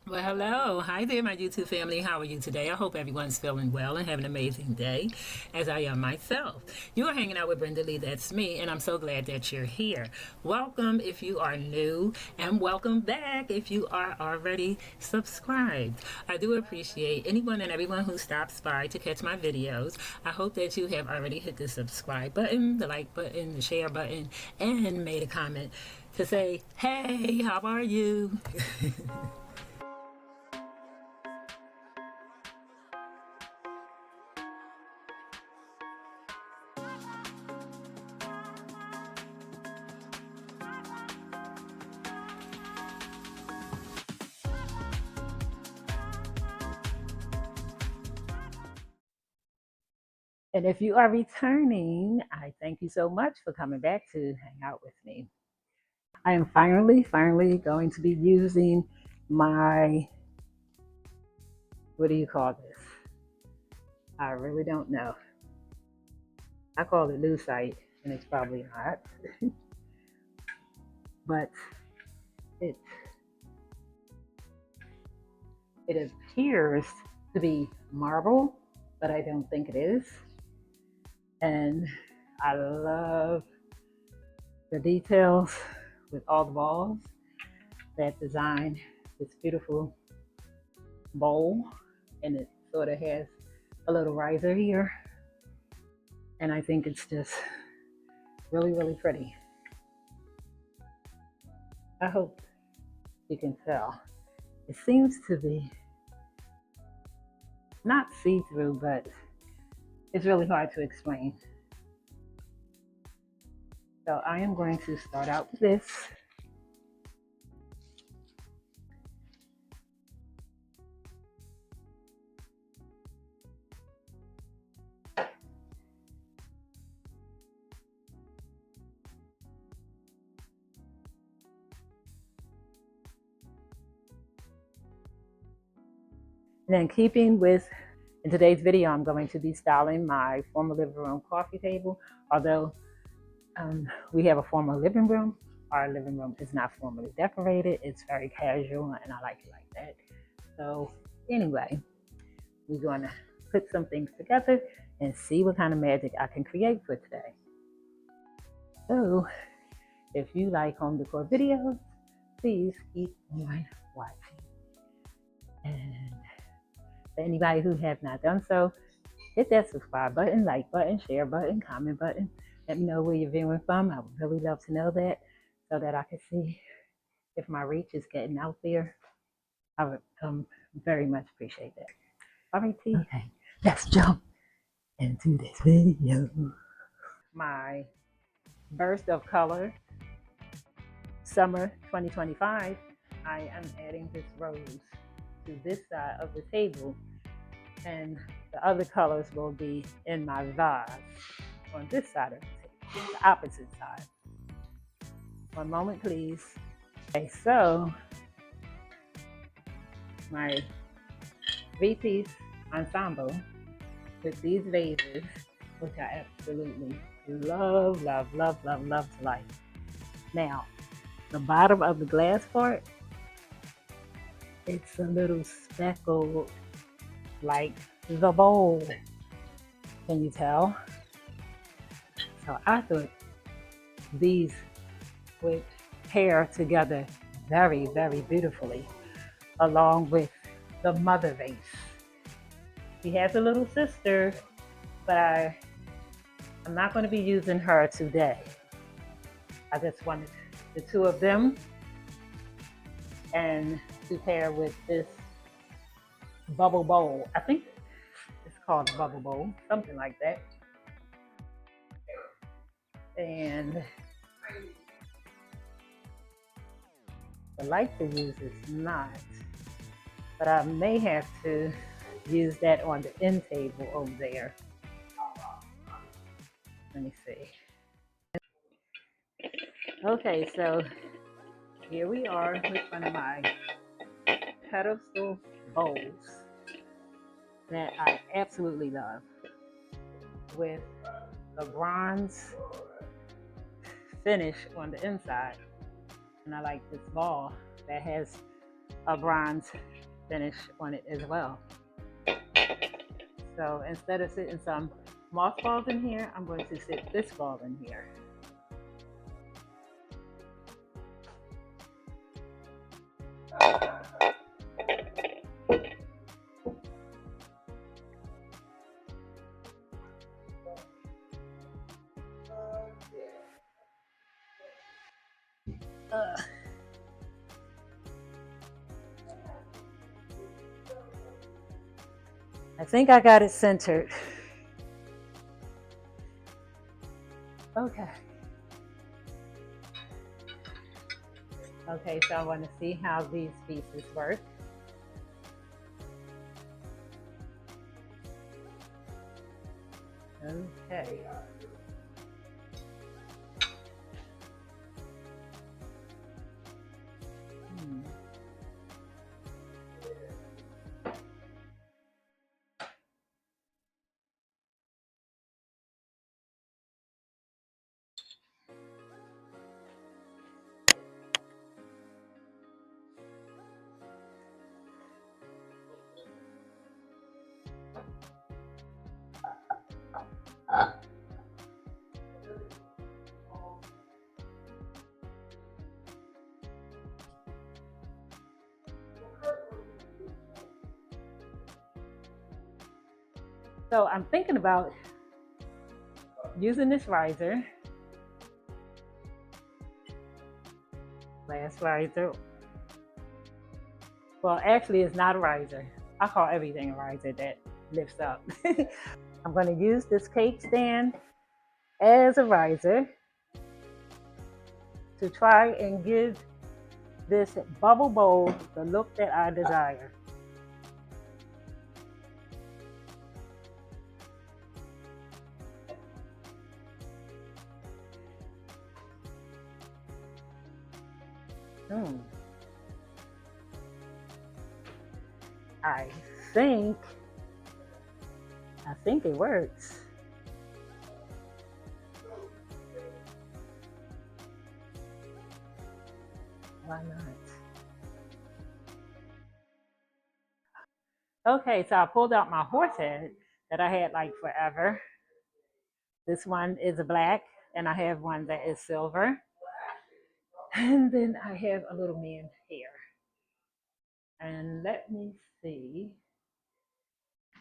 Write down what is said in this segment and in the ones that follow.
Well, hello. Hi there, my YouTube family. How are you today? I hope everyone's feeling well and having an amazing day, as I am myself. You are hanging out with Brenda Lee, that's me, and I'm so glad that you're here. Welcome if you are new, and welcome back if you are already subscribed. I do appreciate anyone and everyone who stops by to catch my videos. I hope that you have already hit the subscribe button, the like button, the share button, and made a comment to say, hey, how are you? And if you are returning, I thank you so much for coming back to hang out with me. I am finally going to be using my, what do you call this? I really don't know. I call it lucite, and it's probably not. But it it appears to be marble, but I don't think it is. And I love the details with all the balls that design this beautiful bowl, and it sort of has a little riser here, and I think it's just really pretty. I hope you can tell. It seems to be not see-through, but it's really hard to explain. So I am going to start out with this. And then keeping with, in today's video, I'm going to be styling my former living room coffee table. Although we have a former living room, our living room is not formally decorated. It's very casual, and I like it like that. So anyway, we're going to put some things together and see what kind of magic I can create for today. So if you like home decor videos, please keep on watching. And for anybody who have not done so, hit that subscribe button, like button, share button, comment button. Let me know where you're viewing from. I would really love to know that so that I can see if my reach is getting out there. I would very much appreciate that. All right, T. Okay, let's jump into this video. My burst of color, summer 2025, I am adding this rose to this side of the table, and the other colors will be in my vase on this side of the table, the opposite side. One moment, please. Okay, so my three-piece ensemble with these vases, which I absolutely love to life. Now, the bottom of the glass part, it's a little speckled like the bowl. Can you tell? So I thought these would pair together very beautifully, along with the mother vase. She has a little sister, but I'm not going to be using her today. I just wanted the two of them and to pair with this bubble bowl. I think it's called a bubble bowl, something like that. And the light to use is not, but I may have to use that on the end table over there. Let me see. Okay, so here we are with one of my pedestal bowls that I absolutely love, with a bronze finish on the inside. And I like this ball that has a bronze finish on it as well. So instead of sitting some mothballs in here, I'm going to sit this ball in here. I think I got it centered. Okay. Okay, so I want to see how these pieces work. Okay. So I'm thinking about using this riser, last riser. Well, actually, it's not a riser. I call everything a riser that lifts up. I'm going to use this cake stand as a riser to try and give this bubble bowl the look that I desire. I think it works. Why not? Okay, so I pulled out my horse head that I had like forever. This one is black, and I have one that is silver. And then I have a little man here. And let me see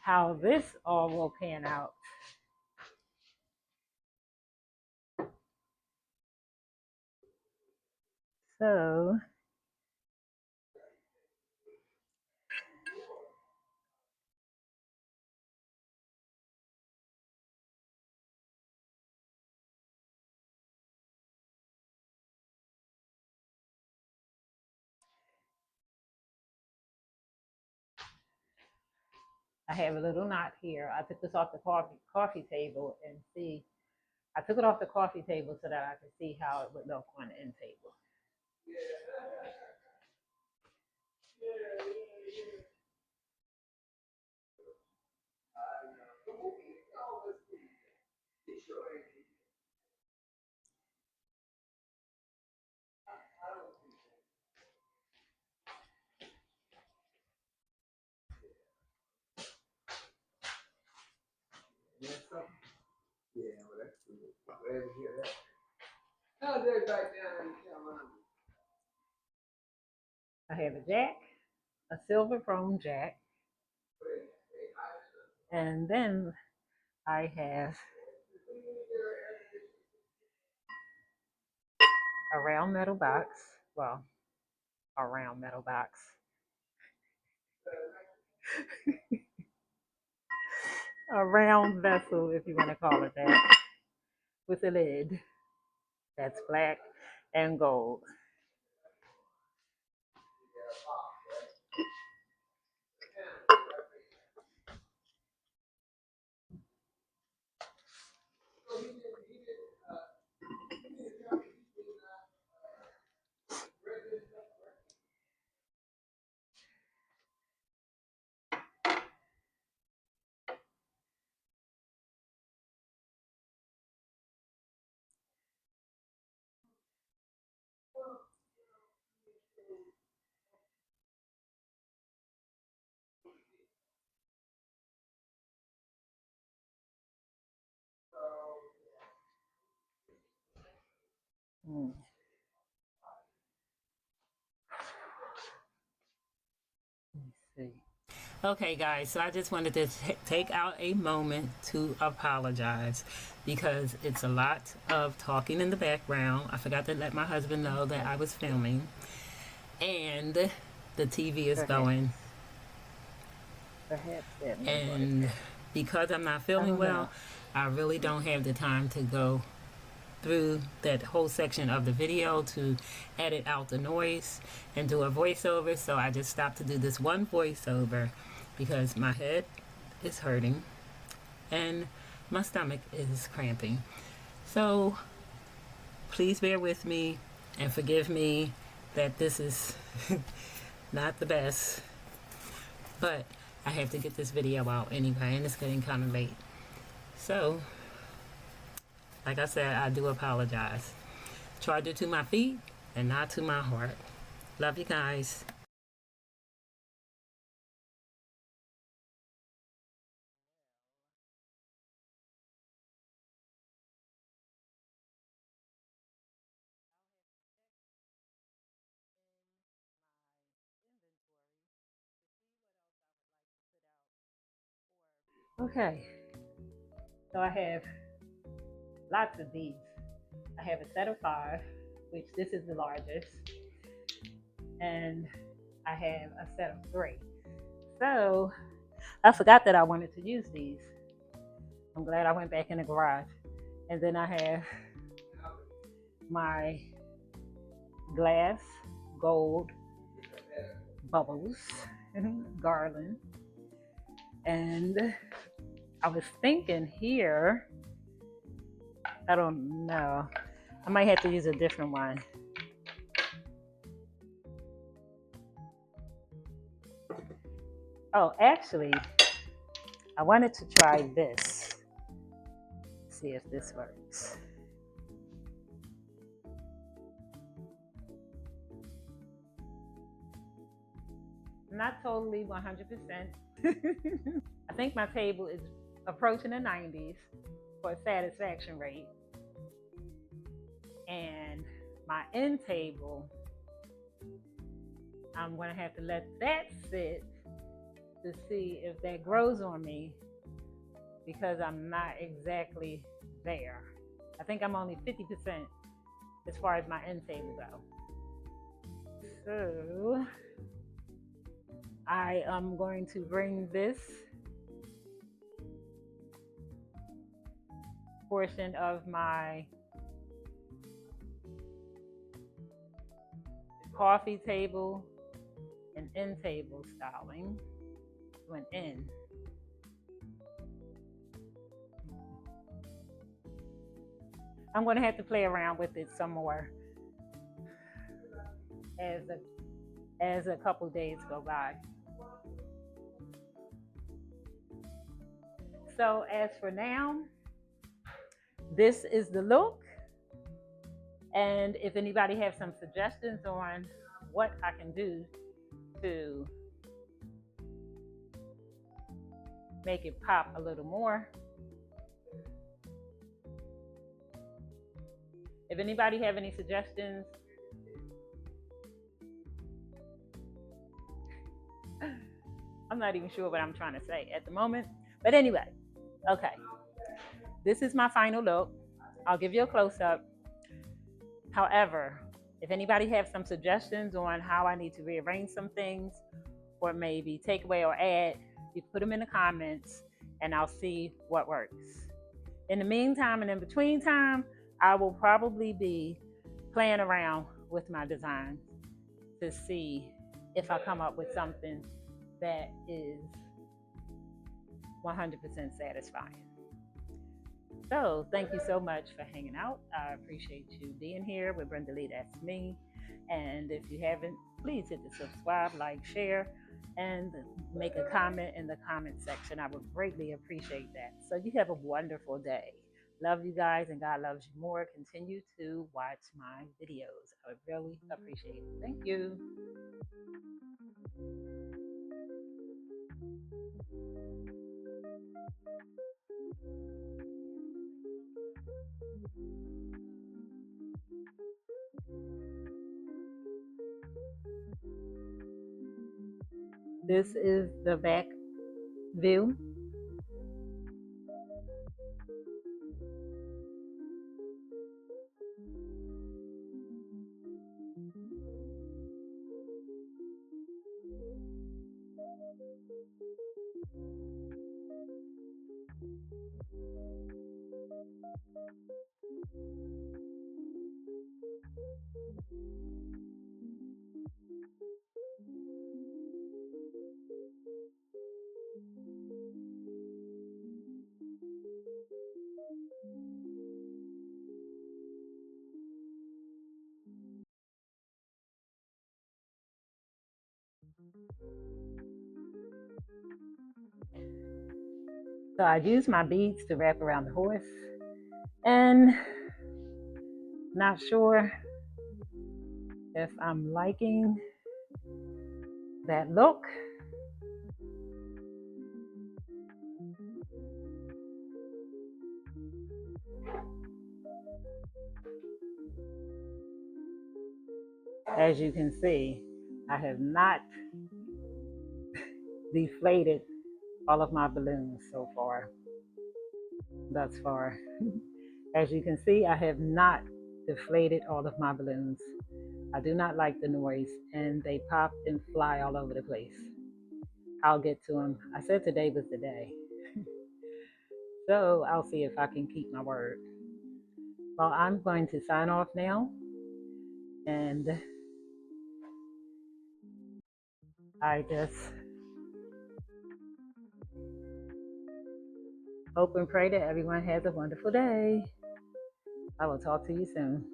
how this all will pan out. So I have a little knot here. I took this off the coffee table and see. I took it off the coffee table so that I could see how it would look on the end table. I have a jack, a silver chrome jack, and then I have a round metal box. Well, a round metal box. A round vessel, if you want to call it that, with a lid that's black and gold. Mm. Let me see. Okay, guys, so I just wanted to take out a moment to apologize because it's a lot of talking in the background. I forgot to let my husband know that I was filming, and the TV is going. Perhaps that may And work. because I'm not feeling well, I really don't have the time to go through that whole section of the video to edit out the noise and do a voiceover. So I just stopped to do this one voiceover because my head is hurting and my stomach is cramping. So please bear with me and forgive me that this is not the best, but I have to get this video out anyway, and it's getting kind of late. So, like I said, I do apologize. Charge it to my feet and not to my heart. Love you guys. Okay, so I have lots of these. I have a set of 5, which this is the largest, and I have a set of 3. So I forgot that I wanted to use these. I'm glad I went back in the garage. And then I have my glass gold bubbles garland. And I was thinking here, I don't know, I might have to use a different one. Oh, actually, I wanted to try this. See if this works. Not totally 100%. I think my table is approaching the 90s for satisfaction rate. And my end table, I'm going to have to let that sit to see if that grows on me because I'm not exactly there. I think I'm only 50% as far as my end table go. So I am going to bring this portion of my coffee table and end table styling to an end. I'm going to have to play around with it some more as a couple days go by. So as for now, this is the look. And if anybody has some suggestions on what I can do to make it pop a little more, if anybody have any suggestions, I'm not even sure what I'm trying to say at the moment. But anyway, okay. This is my final look. I'll give you a close-up. However, if anybody have some suggestions on how I need to rearrange some things or maybe take away or add, you put them in the comments and I'll see what works. In the meantime and in between time, I will probably be playing around with my design to see if I come up with something that is 100% satisfying. So thank you so much for hanging out. I appreciate you being here with Brenda Lee, that's me. And if you haven't, please hit the subscribe, like, share, and make a comment in the comment section. I would greatly appreciate that. So you have a wonderful day. Love you guys, and God loves you more. Continue to watch my videos. I would really appreciate it. Thank you. This is the back view. So I used my beads to wrap around the horse, and not sure if I'm liking that look. As you can see, I have not deflated all of my balloons so far, thus far. As you can see, I have not deflated all of my balloons. I do not like the noise, and they pop and fly all over the place. I'll get to them. I said today was the day. So I'll see if I can keep my word. Well, I'm going to sign off now, and I just hope and pray that everyone has a wonderful day. I will talk to you soon.